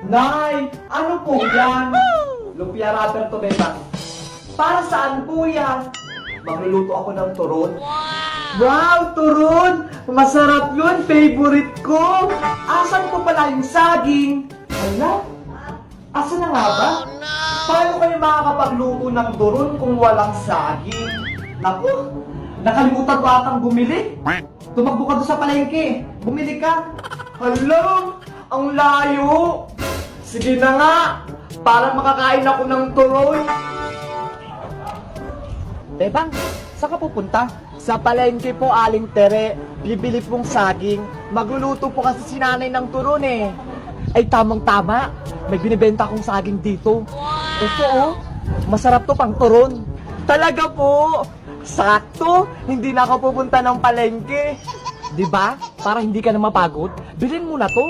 Nay, ano po yan? Lumpia wrapper to, Bebang. Para saan po yan? Magluluto ako ng turon. Wow, turon! Masarap yun, favorite ko! Asan ko pala yung saging? Hala? Asan na nga ba? Paano kayo makakapagluto ng turon kung walang saging? Naku, nakalimutan pa atang bumili. Tumakbo ka doon sa palengke. Bumili ka. Hala, ang layo. Sige na nga, para makakain ako ng turon. Bebang, saan ka pupunta? Sa palengke po, Aling Tere. Bibili pong saging. Magluluto po kasi si nanay ng turon eh. Ay, tamang-tama. May binibenta akong saging dito. Ito oh, masarap to pang turon. Talaga po. Sakto, hindi na ako pupunta ng palengke. Diba? Para hindi ka na mapagod, bilhin mo na to.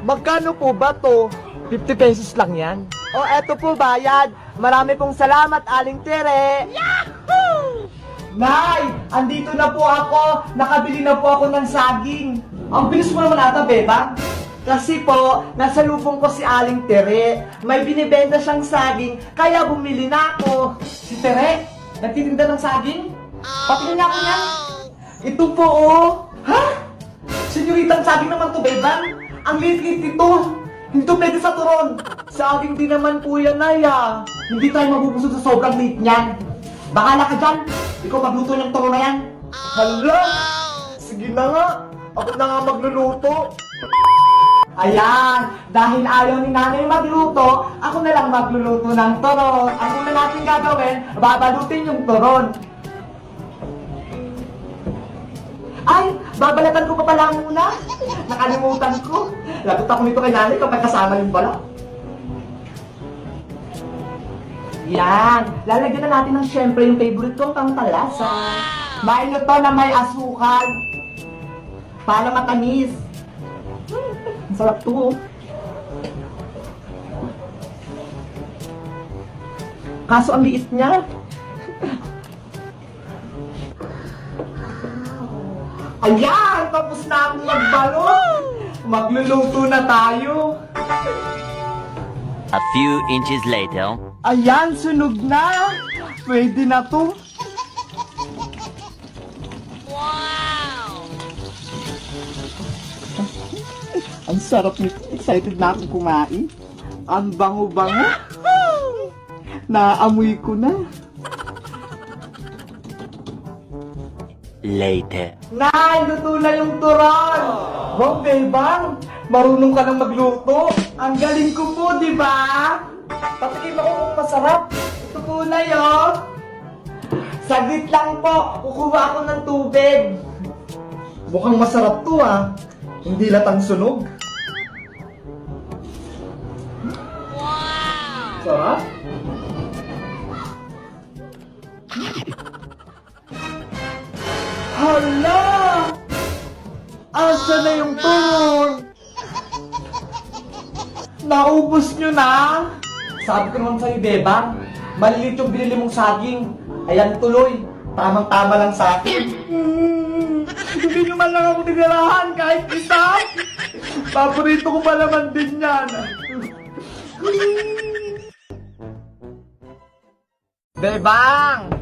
Magkano po ba to? 50 pesos lang yan. O, eto po bayad. Marami pong salamat, Aling Tere. Yahoo! Nay, andito na po ako. Nakabili na po ako ng saging. Ang bilis mo naman ata, Beba. Kasi po, nasa lubong ko si Aling Tere. May binibenta siyang saging, kaya bumili na ako. Si Tere, nagtitinda ng saging? Patingin niya ako niyan. Ito po, oh. Ha? Senyoritang saging naman to, Beba. Ang liit-liit ito. Hindi to pwede sa turon. Saging din naman po yan, Naya. Hindi tayo mabubusog sa sobrang liit niyan. Bahala ka dyan. Ikaw magluto ng turon na yan. Hala! Sige na nga. Ako na nga magluluto. Ayan, dahil ayaw ni nanay magluto, ako na lang magluluto ng turon. Ang una natin gagawin, babalutin yung turon. Ay, babalatan ko pa pala muna. Nakalimutan ko. Lagot ako nito kay nanay kapag kasama yung balak. Yan, lalagyan na natin ng syempre yung favorite kong pangtalasa. Maino to na may asukal. Para matamis. Ang sarap to. Kaso ang liit niya. Ayan! Tapos na akong magbalot! Magluluto na tayo! A few inches later. Ayan! Sunog na! Pwede na to! Ang sarap nito. Excited na akong kumain. Ang bango-bango. Naamoy ko na. Later. Nay, luto na yung turon! Wow, Bebang! Marunong ka nang magluto! Ang galing ko po, di ba? Patikim ako kung masarap. Ito po na yun. Saglit lang po. Kukuha ako ng tubig. Mukhang masarap to ah. Hindi latang sunog. Sarap? Hala! Asa na yung turon? Naubos nyo na? Sabi ko naman sa'yo, Bebang, malilit yung binili mong saging. Ayan tuloy, tamang-tama lang sa akin. Hindi nyo man lang ako tinirahan kahit isa. Paborito ko pa naman din yan. Bebang!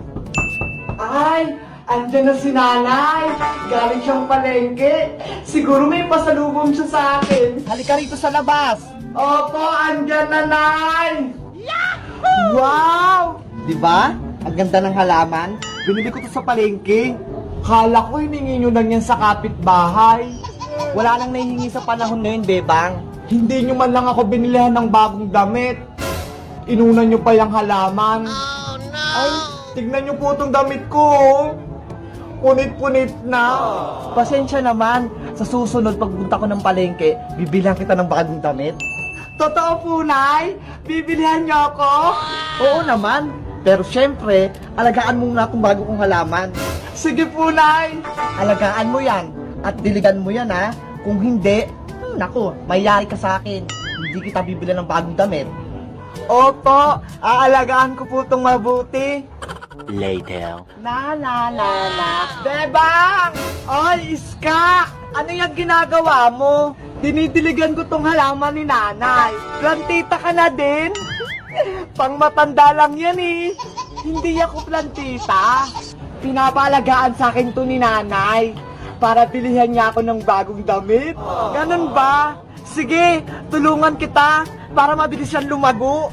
Ay, andyan na si nanay. Galing siyang palengke. Siguro may pasalubong siya sa akin. Halika rito sa labas. Opo, andyan na, Nay! Yahoo! Wow! Diba? Ang ganda ng halaman. Binili ko to sa palengke. Kala ko hiningi nyo lang yan sa kapitbahay. Wala nang nahihingi sa panahon na yun, Bebang. Hindi nyo man lang ako binilihan ng bagong damit. Inuna nyo pa yung halaman. Oh, no! Ay, tignan nyo po itong damit ko. Punit-punit na. Pasensya naman. Sa susunod, pagpunta ko ng palengke, bibilihan kita ng bagong damit. Totoo po, Nay? Bibilihan niyo ako? Oo naman. Pero syempre, alagaan mo muna itong bago kong halaman. Sige po, Nay. Alagaan mo yan. At diligan mo yan, ha? Kung hindi, naku, mayayari ka sa akin. Hindi kita bibilihan ng bagong damit. Opo, aalagaan ko po itong mabuti. Later. Na. Bebang! Oy, Iska! Ano yung ginagawa mo? Dinidiligan ko tong halaman ni nanay. Plantita ka na din? Pang matanda lang yan eh. Hindi ako plantita. Pinapalagaan sa akin to ni nanay para pilihan niya ako ng bagong damit. Ganun ba? Sige, tulungan kita para mabilis siyang lumago.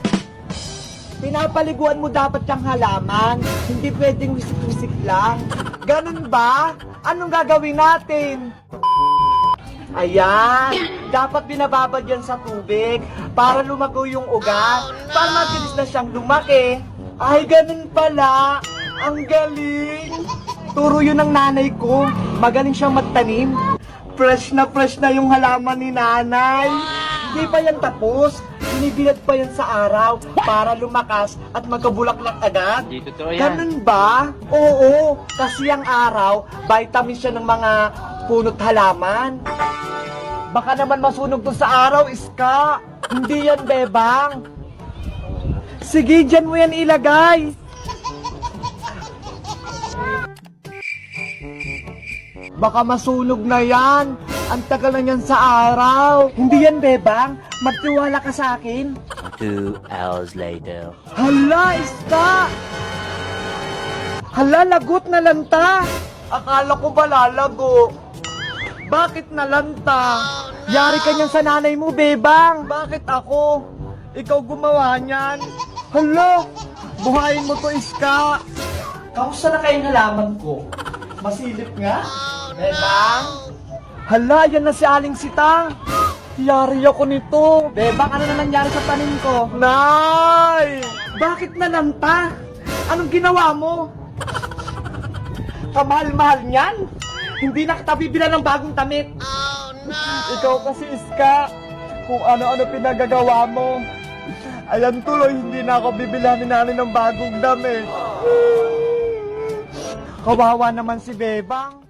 Pinapaliguan mo dapat yung halaman. Hindi pwedeng wisik-wisik lang. Ganun ba? Anong gagawin natin? Ayan, dapat binababad yan sa tubig para lumago yung ugat, para mabilis na siyang lumaki. Ay, ganun pala. Ang galing. Turo yun ng nanay ko. Magaling siyang magtanim. Fresh na yung halaman ni nanay. Hindi pa yan tapos. Binibilad pa yan sa araw para lumakas at magkabulaklak agad. Hindi totoo yan. Ganun ba? Oo, kasi ang araw, vitamin siya ng mga punot halaman. Baka naman masunog to sa araw, Iska. Hindi yan, Bebang. Sige, dyan mo yan ilagay. Baka masunog na yan. Ang tagal na yan sa araw. Hindi yan, Bebang. Magtiwala ka sa akin. 2 hours later. Hala, Iska! Hala, lagot na lanta. Akala ko ba lalago? Bakit nalanta? Yari ka niyan sa nanay mo, Bebang. Bakit ako? Ikaw gumawa niyan. Hala, buhayin mo to, Iska. Kamusta na kayong halaman ko? Masilip nga? Bebang? Hala, yan na si Aling Sitang. Yari ako nito. Bebang, ano na nangyari sa tanim ko? Nay! Bakit nalanta? Anong ginawa mo? Kamahal-mahal niyan? Hindi na kita bibilan ng bagong damit. Oh, no! Ikaw kasi, Iska, kung ano-ano pinagagawa mo. Ayan tuloy, hindi na ako bibilan ni nanay ng bagong damit. Kawawa naman si Bebang.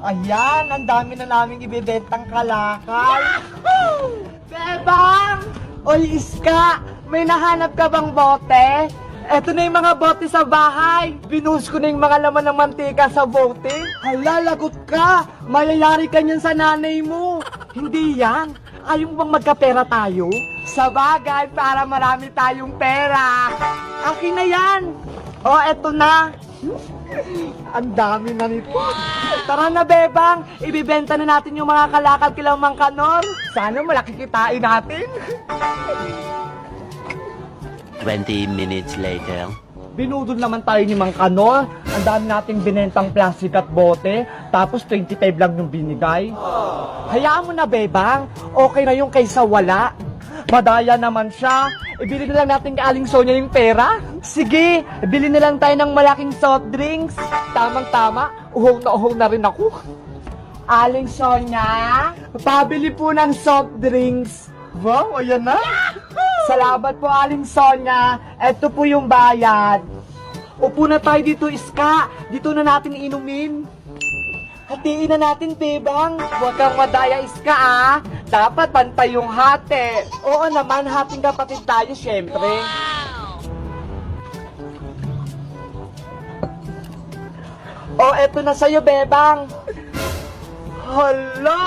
Ayan, ang dami na naming ibibentang kalakal. Bebang! Oy, Iska, may nahanap ka bang bote? Eto na yung mga bote sa bahay. Binuhos ko na yung mga laman ng mantika sa bote. Hala, lagot ka. Mayayari ka niyan sa nanay mo. Hindi yan. Ayaw mo bang magkapera tayo? Sa bagay, para marami tayong pera. Akin na yan. O, eto na. Ang dami na nito. Tara na, Bebang. Ibibenta na natin yung mga kalakal kila Mang Kanor. Sana malaki kitain natin. 20 minutes later. Binudol naman tayo ni Mang Kanor. Ang dami nating binentang plastic at bote. Tapos 25 lang yung binigay. Hayaan mo na, Bebang. Okay na yung kaysa wala. Madaya naman siya. Ibili na lang natin kay Aling Sonia yung pera. Sige, bili na lang tayo ng malaking soft drinks. Tamang-tama, uhong na rin ako. Aling Sonia, pabili po ng soft drinks. Wow, ayan na. Salamat po, Aling Sonia. Ito po yung bayad. Upo na tayo dito, Iska. Dito na natin inumin. Hatiin na natin, Bebang. Huwag kang madaya, Iska, ah. Dapat pantay yung hati. Oo naman, hating kapatid tayo, syempre. Oh, eto na sa'yo, Bebang. Hala!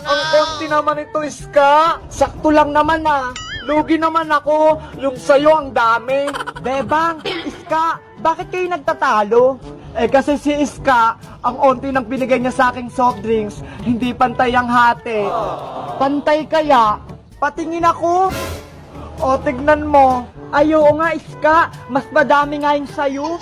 Ang konti naman ito, Iska. Sakto lang naman, ah. Lugi naman ako. Yung sa'yo, ang dami. Bebang, Iska, bakit kayo nagtatalo? Eh kasi si Iska, ang onti nang binigay niya sa aking soft drinks, hindi pantay ang hati. Pantay kaya? Patingin ako. O, tignan mo. Ay, oo nga, Iska, mas madami nga yung sayo.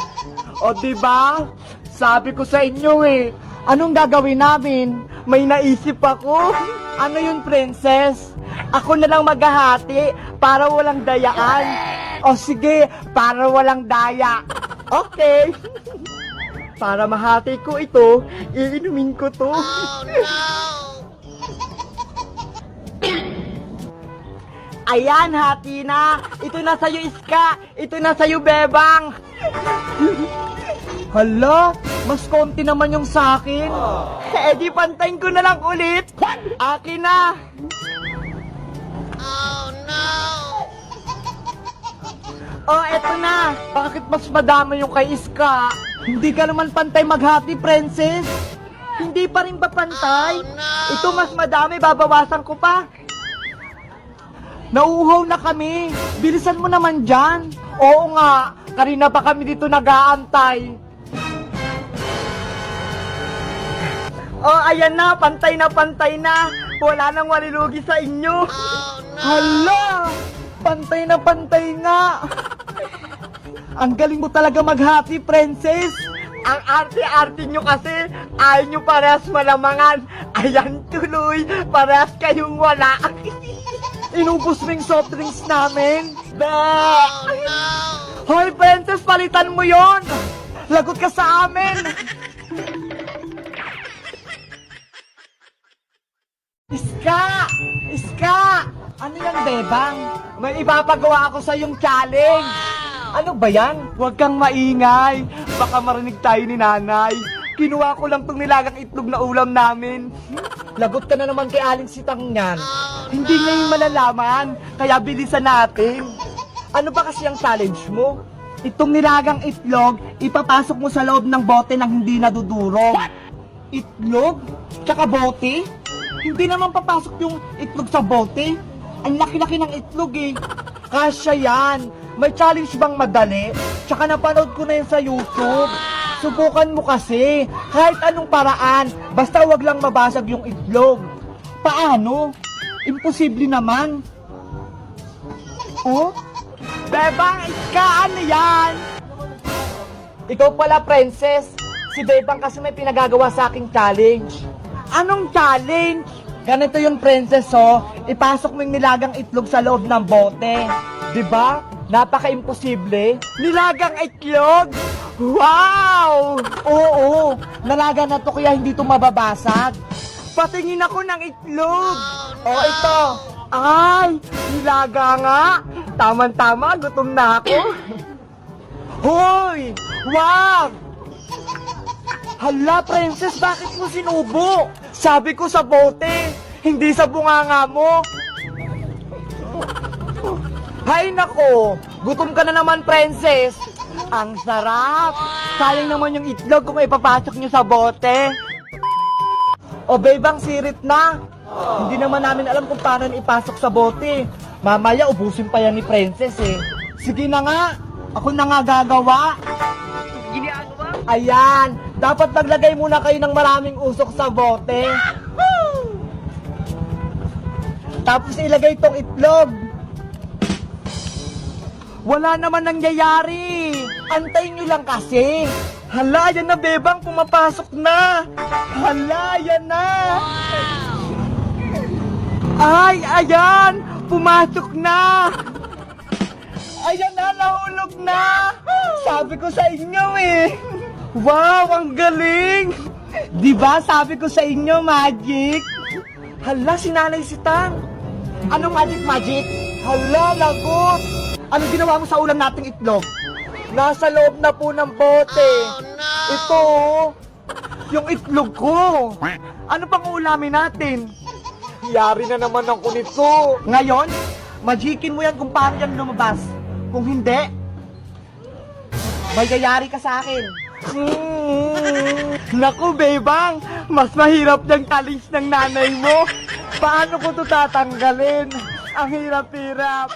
O, diba? Sabi ko sa inyo eh. Anong gagawin namin? May naisip ako. Ano yun, princess? Ako na lang maghahati para walang dayaan. O sige, para walang daya. Okay. Para mahati ko ito, iinumin ko to. Oh, no! Ayan, hati na. Ito na sa'yo, Iska. Ito na sa'yo, Bebang. Hala, mas konti naman yung sa'kin. Eh di pantayin ko na lang ulit. Akin na. Oh, no! Oh, eto na. Bakit mas madami yung kay Iska? Hindi ka naman pantay maghati, princess. Hindi pa rin ba pantay? Ito mas madami, babawasan ko pa. Nauuhaw na kami. Bilisan mo naman dyan. Oo nga, kanina pa kami dito nag-aantay. Oh, ayan na, pantay na, pantay na. Wala nang walilugi sa inyo. Hala, pantay na, pantay nga. Ang galing mo talaga maghati, princess. Ang arte-arte nyo kasi, ayaw nyo parehas malamangan. Ayan tuloy, parehas kayong wala. Inubos mo yung soft drinks namin. Hoy, princess, palitan mo yon. Lagot ka sa amin. Iska! Iska! Ano yan, Bebang? May ipapagawa ako sa yung challenge. Ano ba yan? Huwag kang maingay. Baka marinig tayo ni nanay. Kinuha ko lang tong nilagang itlog na ulam namin. Lagot ka na naman kay Aling Sitang yan. Hindi niya yung malalaman, kaya bilisan natin. Ano ba kasi ang challenge mo? Itong nilagang itlog, ipapasok mo sa loob ng bote nang hindi nadudurog. Itlog? Tsaka bote? Hindi naman papasok yung itlog sa bote. Ang laki-laki ng itlog eh. Kasya yan. May challenge bang madali? Tsaka napanood ko na yun sa YouTube. Subukan mo kasi. Kahit anong paraan. Basta wag lang mabasag yung itlog. Paano? Imposible naman. Oh? Bebang, Iska, ano yan? Ikaw pala, princess. Si Bebang kasi may pinagagawa sa aking challenge. Anong challenge? Ganito yung princess, oh. Ipasok mo yung nilagang itlog sa loob ng bote. Diba? Napaka-imposible. Nilagang itlog? Wow! Oo, nalaga na to kaya hindi to mababasag. Patingin ako ng itlog. Oh, ito. Ay, nilaga nga. Tama-tama, gutom na ako. Hoy! Wag! Hala, princess, bakit mo sinubo? Sabi ko sa bote, hindi sa bunganga mo. Hay nako, gutom ka na naman, princess. Ang sarap. Sayang naman yung itlog kung ipapasok nyo sa bote. O, Bebang, sirit na. Hindi naman namin alam kung paano ipasok sa bote. Mamaya, ubusin pa yan ni princess eh. Sige na nga, ako na nga gagawa. Ginagawa? Ayan, dapat maglagay muna kayo ng maraming usok sa bote. Tapos ilagay itong itlog. Wala naman nangyayari. Antayin nyo lang kasi. Hala, yan na, Bebang, pumapasok na. Hala, yan na. Ay, ayan, pumasok na. Ayan na, nahulog na. Sabi ko sa inyo eh. Wow, ang galing. Diba, sabi ko sa inyo, magic. Hala, si Nanay Sitang. Anong magic? Hala, lagot. Anong ginawa mo sa ulam nating itlog? Nasa loob na po ng bote. Ito, yung itlog ko. Ano pang ulamin natin? Yari na naman ako nito. Ngayon, magicin mo yan kung paano yan lumabas. Kung hindi, may yayari ka sa akin. Naku, Bebang, mas mahirap yung challenge ng nanay mo. Paano ko ito tatanggalin? Ang hirap-hirap.